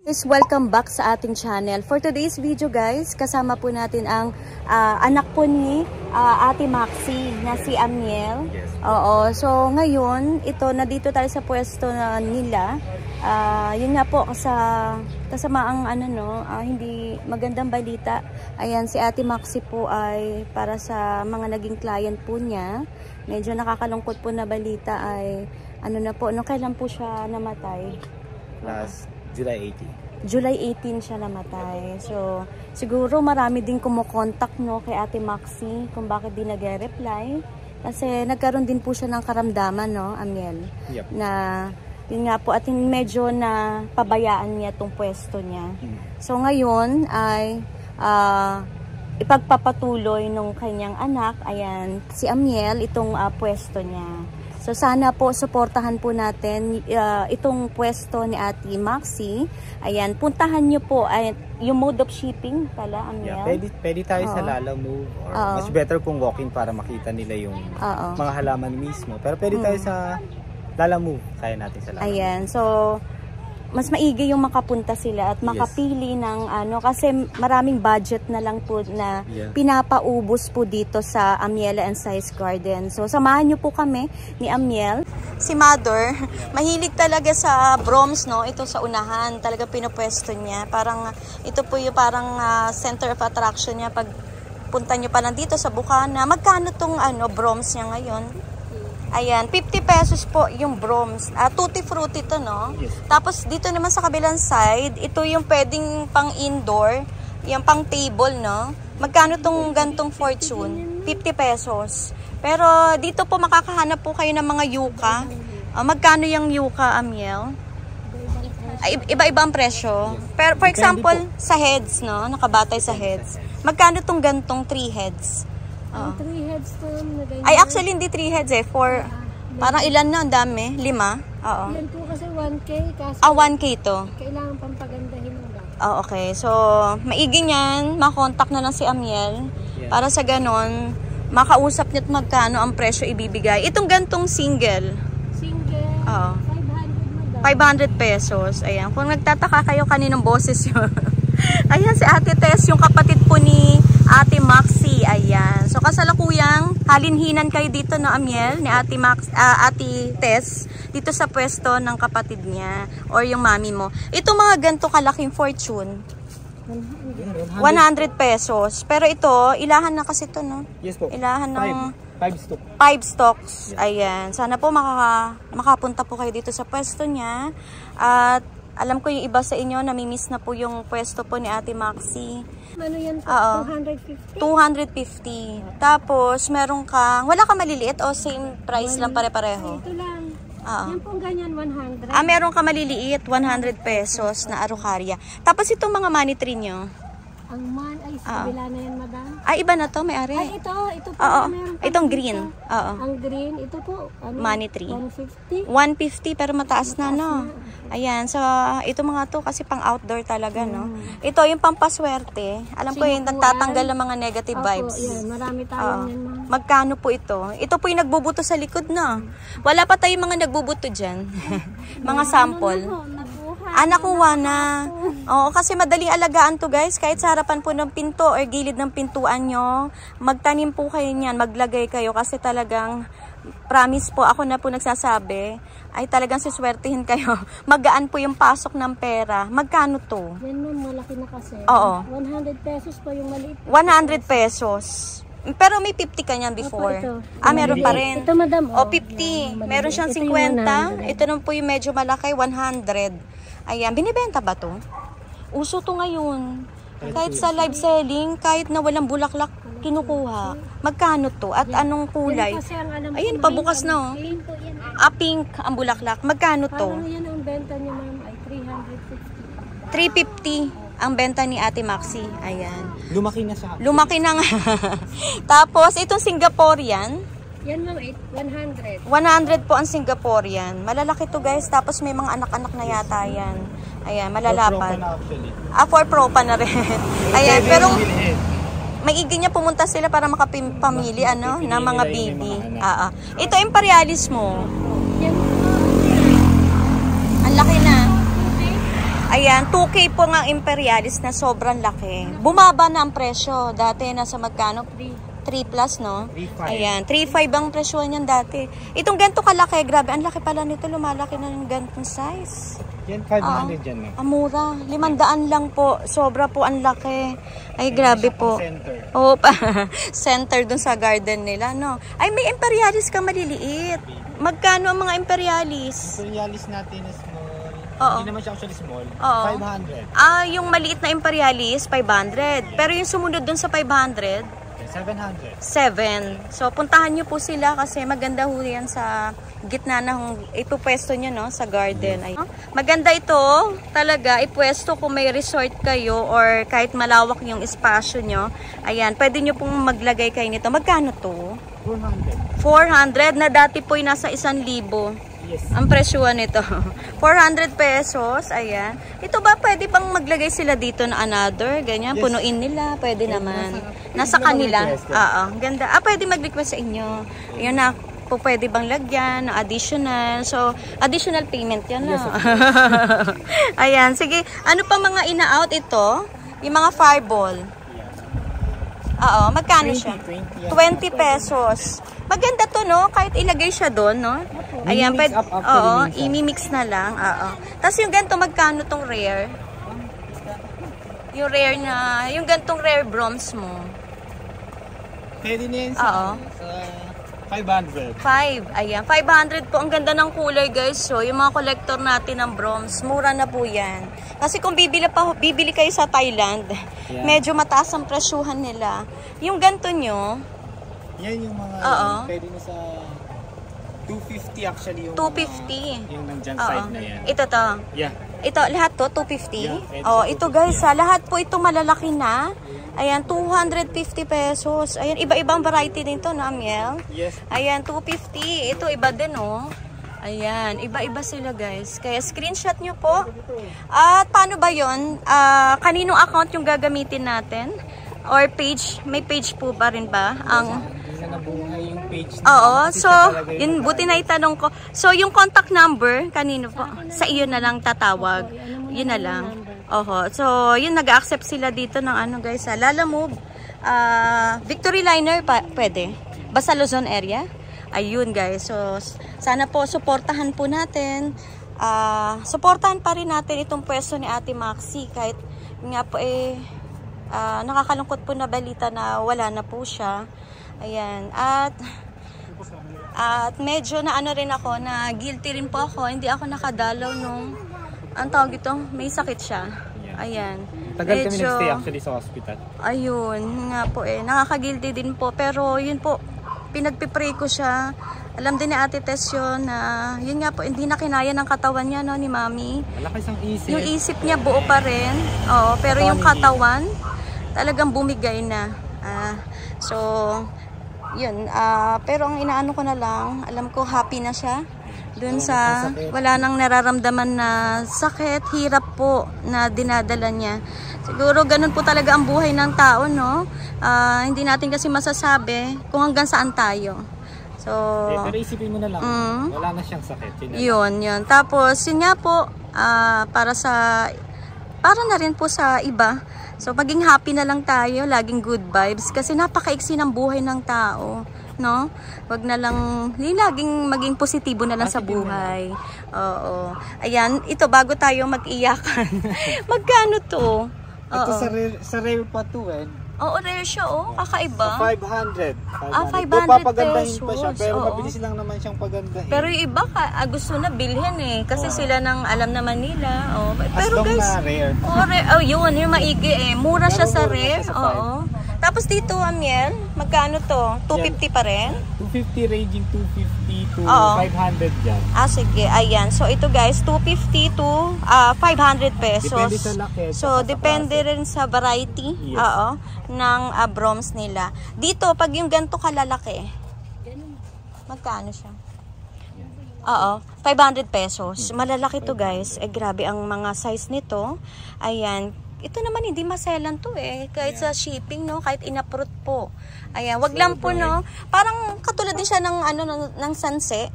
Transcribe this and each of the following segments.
Guys, welcome back sa ating channel. For today's video guys, kasama po natin ang anak po ni Ate Maxi na si Amiel. Yes. Oo, so ngayon, nandito tayo sa pwesto nila. Yun nga po, kasama ang hindi magandang balita. Ayan, si Ate Maxi po ay para sa mga naging client po niya. Medyo nakakalungkot po na balita ay kailan po siya namatay? Last July 18. July 18 siya namatay. So, siguro marami din kumukontak kay Ate Maxi kung bakit di nag-reply. Kasi nagkaroon din po siya ng karamdaman, Amiel. Yep. Na, yun nga po, at medyo na pabayaan niya itong pwesto niya. So, ngayon ay ipagpapatuloy ng kanyang anak, ayan, si Amiel, itong pwesto niya. So sana po suportahan po natin itong pwesto ni Ate Maxi. Ayan, puntahan niyo po yung mode of shipping pala, Amiel. Yeah, pwede tayo sa Lalamove or much better kung walk-in para makita nila yung mga halaman mismo. Pero pwede tayo sa Lalamove, kaya natin sa Lalamove. Ayan, so mas maigi yung makapunta sila at makapili ng kasi maraming budget na lang po na pinapaubos po dito sa Amiela and Size Garden. So samahan niyo po kami ni Amiel. Si Mother, mahilig talaga sa Broms, ito sa unahan, talaga pinapwesto niya. Parang ito po yung center of attraction niya pag punta niyo pa lang dito sa Bukana. Magkano tong Broms niya ngayon? Ayan, 50 pesos po yung Broms. Tutti frutti to, no? Yes. Tapos dito naman sa kabilang side, ito yung pwedeng pang indoor, yung pang table, no? Magkano tong gantong Fortune? 50 pesos. Pero dito po makakahanap po kayo ng mga yuka. Magkano yung yuka, Amiel? Iba-iba ang presyo. Pero for example, sa heads, no? Nakabatay sa heads. Magkano tong gantong 3 heads? 3 heads to. Ay, actually, hindi 3 heads eh. Parang ilan na, ang dami? 5? Oo. Yan po kasi 1K. Kasi 1K to. kailangan pang pagandahin mo lang. Okay. So, maigi niyan. Makontak na lang si Amiel. Para sa ganon, makausap niyo't magkano ang presyo ibibigay. Itong gantong single. Single. 500 500 pesos. Ayan. Kung nagtataka kayo kaninong boses yun. Ayan, si Ate Tess, yung kapatid po ni Ate Maxi. Ayan. So, kasalukuyang halinhinan kayo dito, no, Amiel, ni Ate Tess, dito sa pwesto ng kapatid niya or yung mami mo. Ito mga ganito kalaking Fortune. 100 pesos. Pero ito, ilahan na kasi ito, no? Yes po. Ilahan ng 5 stocks. Ayan. Sana po makapunta po kayo dito sa pwesto niya. At alam ko yung iba sa inyo, namimiss na po yung pwesto po ni Ate Maxi. Ano yan po? 250? 250. Tapos, wala kang maliliit o same price lang pare-pareho? Ito lang. Yan pong ganyan, 100. Meron ka maliliit, 100 pesos na araucaria. Tapos itong mga money tree nyo? Ang ay kabila na yan, madam. Iba na to, may-ari. Ay, ito po. Itong green. Ang green, ito po. Money tree. 150. 150 pero mataas na, no? Ayan, so ito mga to kasi pang outdoor talaga, no? Ito yung pampaswerte. Alam ko yung nagtatanggal ng mga negative vibes. Yan, marami tayong yan, ma'am. Magkano po ito? Ito po yung nagbubuto sa likod, no? Wala pa tayong mga nagbubuto dyan. Mga sample. Nakuha na. Oo, kasi madaling alagaan to, guys. Kahit sa harapan po ng pinto or gilid ng pintuan nyo, magtanim po kayo niyan, maglagay kayo kasi talagang promise po, ako na po nagsasabi, ay talagang siswertihin kayo. Magaan po yung pasok ng pera. Magkano to? Yan, ma'am, malaki na kasi. Oo. 100 pesos pa yung maliit. 100 pesos. Pero may 50 ka niyan before. Meron pa rin. Ito, madam. 50. Meron siyang 50. Ito naman po yung medyo malaki, 100. Ayan, binibenta ba to? Uso to ngayon. Kahit sa live selling, kahit na walang bulaklak, kinukuha. Magkano to? At anong kulay? Ayan, pabukas na, oh. Pink ang bulaklak. Magkano to? Parang yan ang benta niya, ma'am, ay 350 ang benta ni Ate Maxi. Ayan. Lumaki na siya. Lumaki na nga. Tapos, itong Singaporean. Yan, ma'am, 100. 100 po ang Singaporean. Malalaki to, guys. Tapos may mga anak-anak na yata yan. Ayan, malalapad. 4 pro pa na rin. Ayan, pero maigi niya pumunta sila para makapamili ng mga baby. Ito imperialis mo. Yan. Ang laki na. Ayan, 2K po nga Imperialis na sobrang laki. Bumaba na ang presyo. Dati nasa magkano? 3 plus, no? 3.5. Ayan, 3.5 ang presyo niyan dati. Itong ganito kalaki, grabe, ang laki pala nito, lumalaki na ng ganitong size. Yan, 500 yan, ma'am. Mura, 500 lang po. Sobra po ang laki. Ay, grabe po. Center. Oo, center dun sa garden nila, no? Ay, may Imperialis ka maliliit. Magkano ang mga Imperialis? Imperialis natin is small. Oo. Hindi naman siya actually small. Oo. 500. Yung maliit na Imperialis, 500. Pero yung sumunod dun sa 500, 700. 7. So, puntahan nyo po sila kasi maganda ho yan sa gitna ng ipupwesto nyo, no? Sa garden. Ay, maganda ito talaga ipwesto kung may resort kayo or kahit malawak yung espasyo nyo. Ayan, pwede nyo pong maglagay kayo nito. Magkano to? 400. 400 na dati po yung nasa 1,000. Yes. Ang presyuan nito. 400 pesos. Ayan. Ito ba pwede bang maglagay sila dito na another? Ganyan, Yes. punuin nila. Pwede naman. Nasa kanila. Oo. Ganda. Pwede mag-request sa inyo. Ayun na. Po pwede bang lagyan ng additional. So, additional payment yan na. Yes, Ayan. Sige. Ano pa mga ina-out ito? Yung mga fireball. Oo. Magkano siya? 20 pesos. Maganda to, no? Kahit ilagay siya doon, no? Ayan, pwede, oo, imimix na lang. Oo. Tapos yung ganito, magkano tong rare? Yung rare na, yung gantong rare bronze mo. Pwede na yan Oo. sa 500. 5. Ayan, 500 po. Ang ganda ng kulay, guys. So, yung mga collector natin ng bronze, mura na po yan. Kasi kung bibili kayo sa Thailand, medyo mataas ang presyuhan nila. Yung ganito nyo, yan yung mga pwede na sa 250 actually yung 250. Yung nandyan side na yan. Ito to. Yeah. Ito, lahat to, 250? Yeah, ito guys, lahat po ito malalaki na. Ayan, 250 pesos. Ayan, iba-ibang variety din to, no, Amiel? Yes. Ayan, 250. Ito, iba din, oh. Ayan, iba-iba sila, guys. Kaya screenshot nyo po. At paano ba yun? Kaninong account yung gagamitin natin? Or page? May page po ba rin ba? Nabuhay yung page. Oo, so, yun, buti na itanong ko. So, yung contact number, kanino po? Sa iyo na lang tatawag. Yun na lang. Oho. So, yun, nag-accept sila dito ng ano, guys, Lala Move. Victory Liner, pwede. Basta Luzon area. Ayun, guys. So, sana po, suportahan po natin. Suportahan pa rin natin itong pwesto ni Ate Maxi. Kahit, nga po, nakakalungkot po na balita na wala na po siya. Ayan. At medyo na ano rin ako, na guilty rin po ako. Hindi ako nakadalaw nung, ang tawag ito, may sakit siya. Ayan. Tagal kami nag-stay actually sa hospital. Ayun, nga po nakaka-guilty din po. Pero yun po, pinagpipray ko siya. Alam din ni Ate Tess yun na, yun nga po, hindi na kinaya ng katawan niya, no, ni Mami. Malakas ang isip. Yung isip niya buo pa rin. Oo, pero yung katawan, talagang bumigay na. So, yun, pero ang inaano ko na lang, alam ko happy na siya dun sa wala nang nararamdaman na sakit, hirap po na dinadala niya. Siguro ganun po talaga ang buhay ng tao, no? Hindi natin kasi masasabi kung hanggang saan tayo. So, pero isipin mo na lang, wala na siyang sakit. Yun. Tapos, yun nga po, para na rin po sa iba. So, maging happy na lang tayo, laging good vibes. Kasi napakaiksi ng buhay ng tao, no? Wag na lang, laging maging positibo na lang sa buhay. Oo. Ayan, ito bago tayo mag-iyakan. Magkano to? Ito sa rare pa to, Oo, rare siya, kakaiba. 500. 500 papagandahin pesos. pa siya, pero mabilis lang naman siyang pagandahin. Pero yung iba, gusto na bilhin kasi sila nang alam naman nila. Pero as long guys, na rare. Yun, yung maigi Mura siya sa rare. Oo. Tapos dito, Amiel, magkano to? 250 pa rin? 250 ranging 250 to 500 dyan. Sige. Ayan. So, ito guys, 250 to 500 pesos. Depende sa laki. So, depende rin sa variety ng bronze nila. Dito, pag yung ganito kalalaki, magkano siya? 500 pesos. Malalaki to guys. Grabe ang mga size nito. Ayan. Ito naman hindi maselan to kahit sa shipping, no, kahit in-uproot po. Ayan, wag lang po, no. Parang katulad din siya ng ng sanse.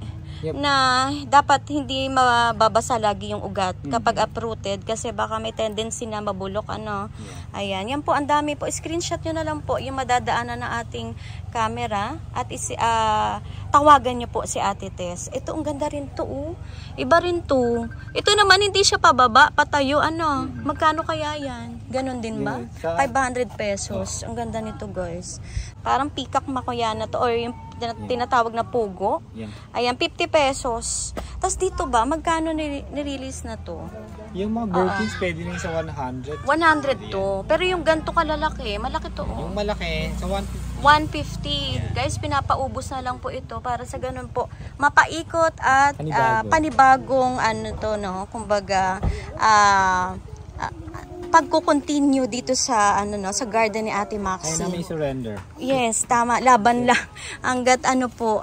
na dapat hindi mababasa lagi yung ugat kapag uprooted kasi baka may tendency na mabulok ano. Ayan, yan po ang dami po. Screenshot nyo na lang po yung madadaanan ng ating camera at tawagan nyo po si Ate Tess. Ito ang ganda rin to, oh. Iba rin to. Ito naman hindi siya pababa, patayo ano. Magkano kaya yan? Ganon din ba? 500 pesos. Ang ganda nito, guys. Parang peacock makoyana to or yung tinatawag na pugo. Ayan, 50 pesos. Tapos dito ba, magkano nirelease na to? Yung mga Birkins pwede rin sa 100. 100 to. Pero yung ganito kalalaki, malaki to. Oh. Yung malaki, sa 150. Guys, pinapaubos na lang po ito para sa ganun po mapaikot at panibagong ano to, no? Kumbaga, pagko-continue dito sa ano no, sa garden ni Ate Maxine. Kaya na may surrender. Yes, tama, laban lang. Hangga't ano po,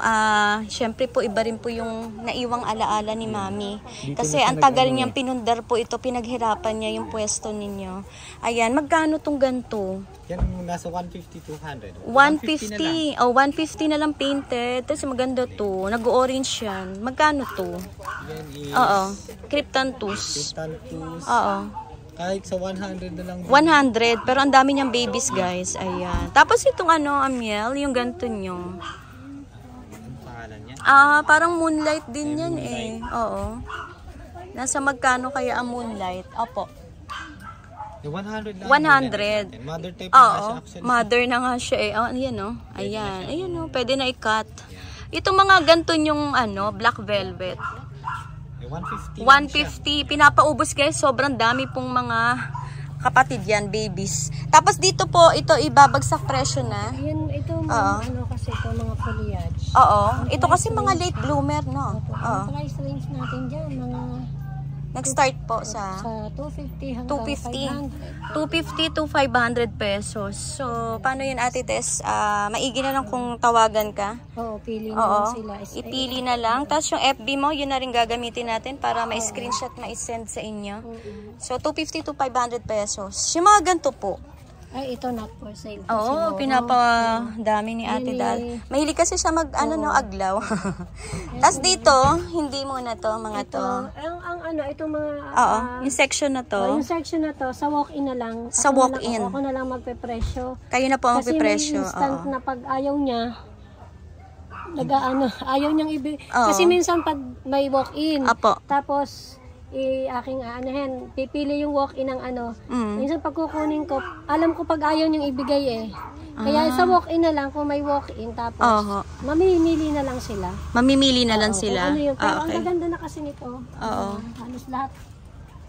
syempre po iba rin po yung naiwang alaala ni Mami. Kasi ang tagal niyang pinundar po ito, pinaghirapan niya yung pwesto ninyo. Ayan, magkano tong ganto? Yan nasa 150, 200. 150. Oh, 150 na lang painted. Tapos maganda to. Nag-orange yan. Magkano to? Yan is... Oo. Cryptanthus. Cryptanthus. Oo. Kahit sa 100 na lang. 100. Pero ang dami niyang babies, guys. Ayan. Tapos itong ano, Amiel, yung ganito nyo. Anong pangalan niya? Parang moonlight din yan eh. Oo. Nasa magkano kaya ang moonlight? Opo. Yung 100 lang. 100. Mother type na siya actually. Mother na nga siya eh. Oh, ayan o. Ayan. Ayan o. Pwede na i-cut. Itong mga ganito yung ano, black velvet. 150. Pinapaubos guys. Sobrang dami pong mga kapatid yan, babies. Tapos dito po, ito ibabagsak presyo na. Ayan, ito mga ano kasi ito mga foliage. Oo. Ito kasi mga late bloomer, no? Ang price range natin dyan, mga... Nag-start po sa 250 hanggang 500. 250 to 500 pesos. So, paano yun, Ate Tess? Maigi na lang kung tawagan ka. Oo, pili na lang sila. Ipili na lang. Tapos yung FB mo, yun na rin gagamitin natin para ma-screenshot, ma-send sa inyo. So, 250 to 500 pesos. Yung mga ganito po. Ay, ito not for sale. Oo, pinapadami ni Ate Dal. Mahilig kasi siya aglaw. Tapos dito, hindi muna to, mga to. Ang ano, itong mga... yung section na to. Yung section na to, sa walk-in na lang. Sa walk-in. Ako na lang magpe-presyo. Kayo na po ang magpe-presyo. Kasi may instant na pag ayaw niya, ayaw niyang Kasi minsan pag may walk-in, tapos... aking aanahin, pipili yung walk-in ng ano. Minsan pag kukunin ko, alam ko pag ayaw niyang ibigay eh. Kaya sa walk-in na lang, kung may walk-in, tapos mamimili na lang sila. Mamimili na lang sila. Ano yung, pero ang gaganda na kasi nito. Halos lahat.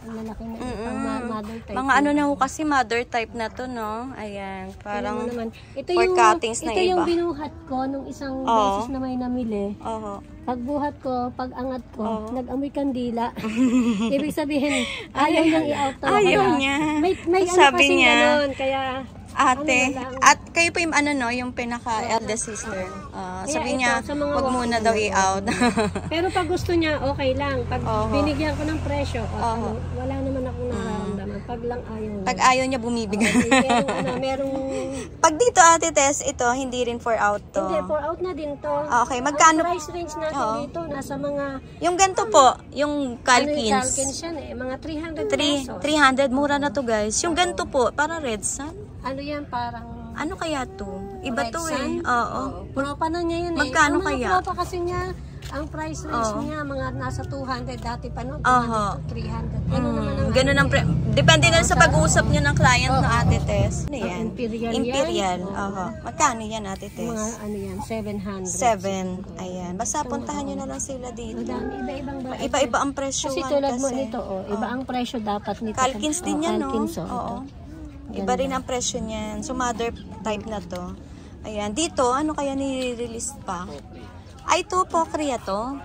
Ang lalaki na pang mother type. Mga ano na ho kasi mother type na to, no? Ayan, parang for cuttings na iba. Ito yung binuhat ko nung isang beses na may namili. Pagbuhat ko, pag-angat ko, nag-amoy kandila. Ibig sabihin, ayaw niyang i-out to. Ayaw niya. May sabi ano niya, ganun, kaya... Ate, at kayo po yung ano no, yung pinaka-eldest sister. Sabi niya, wag muna daw i-out. Pero pag gusto niya, okay lang. Pag binigyan ko ng presyo, wala naman akong nararamdaman. Pag lang ayaw niya. Pag ayaw niya, bumibigay. Merong... Pag dito, Ate Tess, ito, hindi rin for out to. Hindi, for out na din to. Okay, magkano? Ang price range natin dito, nasa mga... Yung ganito po, yung Calkins. Calkins yan eh, mga 300 pesos. 300, mura na to guys. Yung ganito po, para red sun. Ano yan, parang... Ano kaya to? Iba to eh. Propa na niya yun eh. Magkano kaya? Propa kasi niya, ang price range niya, mga nasa 200 dati pa no? 200 to 300. Ganun ang depende na sa pag-uusap niyo ng client no, Ate Tess. Ano yan? Imperial. Magkano yan, Ate Tess? Mga ano yan, 700. 7. Ayan. Basta puntahan niyo na lang sila dito. Iba-ibang Iba-iba ang presyo. Kasi tulad mo nito, iba ang presyo dapat nito. Calkins din yan, no? Calkins, Iba rin ang presyo niyan. So, mother type na to. Ayan. Dito, ano kaya nire-release pa? Ay, ito, Pokria to.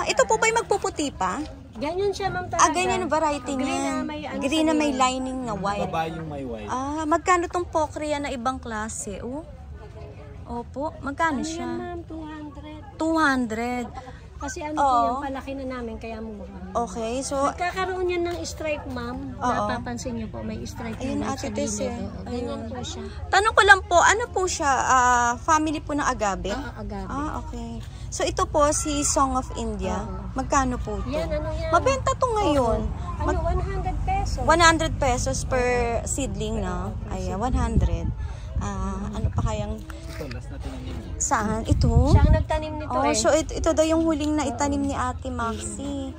Ito po ba yung magpuputi pa? Ganyan siya, ma'am, talaga. Ganyan ang variety niya. Green na may lining na white. Babae yung may white. Magkano tong Pokria na ibang klase? Opo, magkano siya? Yan, ma'am, 200. 200. Kasi ano po yan, palaki na namin, kaya mura. Okay, so... Nagkakaroon yan ng stripe, ma'am. Napapansin niyo po, may stripe. Ayun, Ate Tess eh. Ganyan po siya. Tanong ko lang po, ano po siya? Family po ng agave? Agave. Okay. So ito po si Song of India. Magkano po ito? Yan, ano yan? Mabenta to ngayon. 100 pesos. 100 pesos per seedling, no? Ayan, 100. Ano pa kayang... Saan? Ito? Siya ang nagtanim nito So ito daw yung huling na itanim ni Ate Maxi.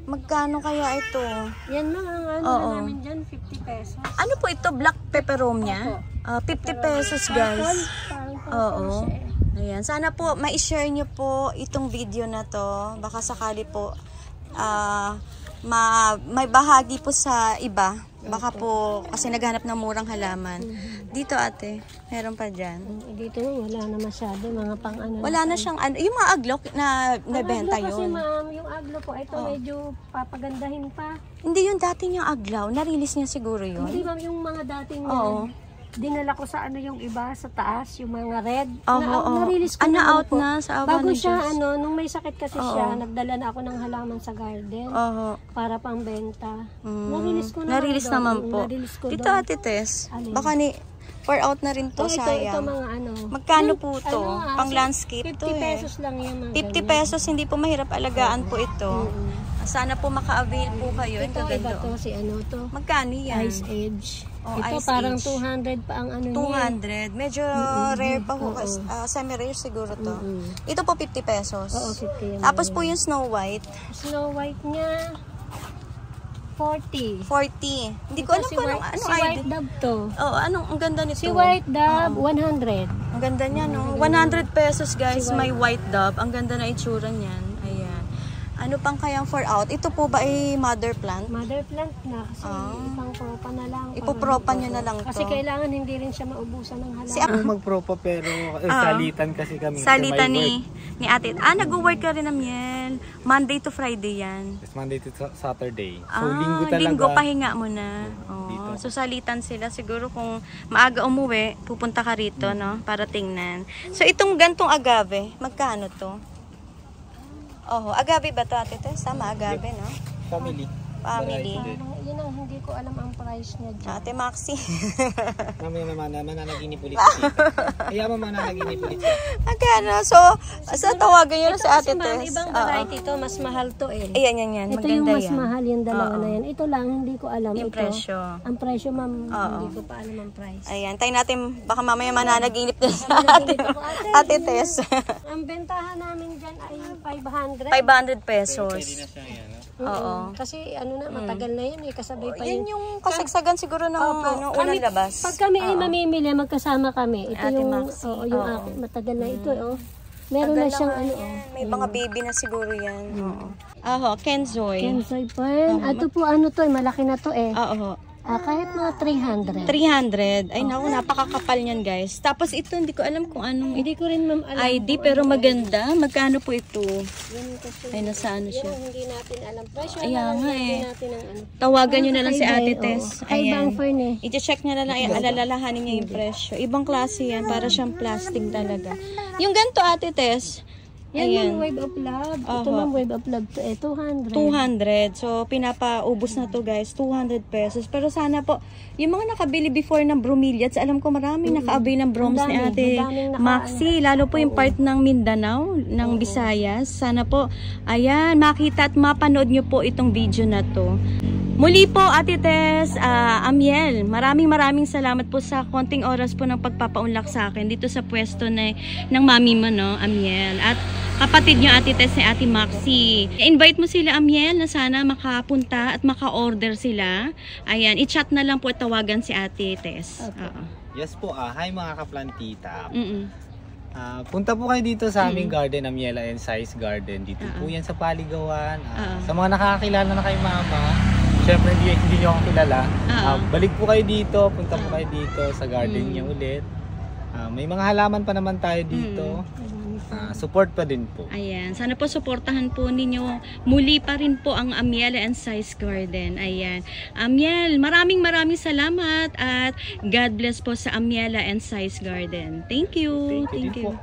Magkano kaya ito? Yan lang ang ano namin dyan, 50 pesos. Ano po ito? Black pepperomia? 50 pesos, guys. Oo. Ayan. Sana po ma-share nyo po itong video na to. Baka sakali po may bahagi po sa iba. Baka po kasi naghanap ng murang halaman. Dito ate, meron pa dyan. Dito wala na masyado. Mga pang ano. Wala na siyang ano. Yung mga aglo na nabenta yun. Kasi ma'am, yung aglo po, ito medyo papagandahin pa. Hindi yung dating yung aglaw. Na-release niya siguro yun. Hindi ma'am, yung mga dating dinala ko sa ano yung iba sa taas, yung mga red. Na-release ko out na sa awa bago siya, nung may sakit kasi siya, nagdala na ako ng halaman sa garden para pang benta. Na-release ko na. Na-release naman po. Dito Ate Tess, baka pour out na rin to, sayang. Ito mga ano. Magkano po to? Pang landscape 50 to pesos lang yan. 50 pesos, hindi po mahirap alagaan po ito. Sana po maka-avail po kayo. Ito iba to, si ano to. Magkano yan? Ice Edge. Ito Ice parang Edge. 200 pa ang ano 200. Medyo rare pa po. Semi-rare siguro to. Ito po 50 pesos. Oo, 50. Tapos po yung Snow White. Snow White niya 40. 40. Hindi ko alam kung anong si White Dove to. Anong ang ganda nito? Si White Dove 100. Ang ganda niya, no? 100 pesos guys, may White Dove. Ang ganda na itsura niyan. Ayan. Ano pang kayang for out? Ito po ba ay mother plant? Mother plant na kasi ipang propa na lang. Ipopropa nyo na lang to. Kasi kailangan hindi rin siya maubusan ng halaman. Si ako magpropa pero salitan kasi kami. Salitan ni ate. Nag-work ka rin ng miel. Monday to Friday yan. It's Monday to Saturday. So linggo talaga. Linggo pahinga mo na. So salitan sila. Siguro kung maaga umuwi, pupunta ka rito, no? Para tingnan. So itong gantong agave, magkano to? Agave ba ito, Ate Tess? Tama, agave, no? Family. Yun ang hindi ko alam ang price niya dyan. Ate Maxi. Mamaya naman, mananaginip ulit siya. Kaya mananaginip ulit siya. Magkano? So, sa tawagan nyo si Ate Tess. Ibang variety to, mas mahal to eh. Ayan. Ito yung mas mahal, yung dalawa na yan. Ito lang, hindi ko alam. Yung presyo. Ang presyo, ma'am, hindi ko pa alam ang price. Ayan, tayo natin, baka mamaya mananaginip din sa Ate Tess. Ang bentahan namin dyan ay 500. 500 pesos. Pwede na siya yan. Kasi ano na, matagal na yan eh, kasabay pa yun. Yung kasagsagan siguro ng unang labas. Pag kami ay mamimili, magkasama kami. Ito yung akin, matagal na ito. Meron na siyang ano. May mga baby na siguro yan. Kenzoy. Kenzoy pa yan. Ito po ano to, malaki na to eh. Kahit mga 300. 300. Ay naku, napakakapal niyan guys. Tapos ito, hindi ko alam kung anong hindi ko rin ma'am alam. ID, pero maganda. Magkano po ito? Ay, nasa ano siya? Yung hindi natin alam. Presyo ayan nga eh. natin ang ano. Tawagan nyo na lang si Ate Tess. Ayan. I-check nyo na lang. Alalalahanin niya yung presyo. Ibang klase yan. Para siyang plastic talaga. Yung ganito Ate Tess. Yan yung Wave of Love. Ito ma'am, Wave of Love to 200. 200. So, pinapaubos na to guys. 200 pesos. Pero sana po, yung mga nakabili before ng bromeliads, alam ko maraming naka-avail ng broms ni Ate Maxi. Lalo po yung part ng Mindanao, ng Visayas. Sana po, ayan, makita at mapanood nyo po itong video na to. Muli po, Ate Tess, Amiel, maraming salamat po sa konting oras po ng pagpapaunlak sa akin dito sa pwesto ng mami mo, no, Amiel. At kapatid nyo, Ate Tess, ni Ate Maxi. I-invite mo sila, Amiel, na sana makapunta at maka-order sila. Ayan, i-chat na lang po at tawagan si Ate Tess. Yes po, hi mga kaplantita. Punta po kayo dito sa aming garden, Amiela and Size Garden. Dito po yan sa Paligawan. Sa mga nakakakilala na kay Mama, syempre hindi nyo ako kilala. Balik po kayo dito, punta po kayo dito sa garden niya ulit. May mga halaman pa naman tayo dito. Support pa din po. Ayan, sana po suportahan po ninyo muli pa rin po ang Amiela and Size Garden. Ayan. Amiel, maraming salamat at God bless po sa Amiela and Size Garden. Thank you. Thank you.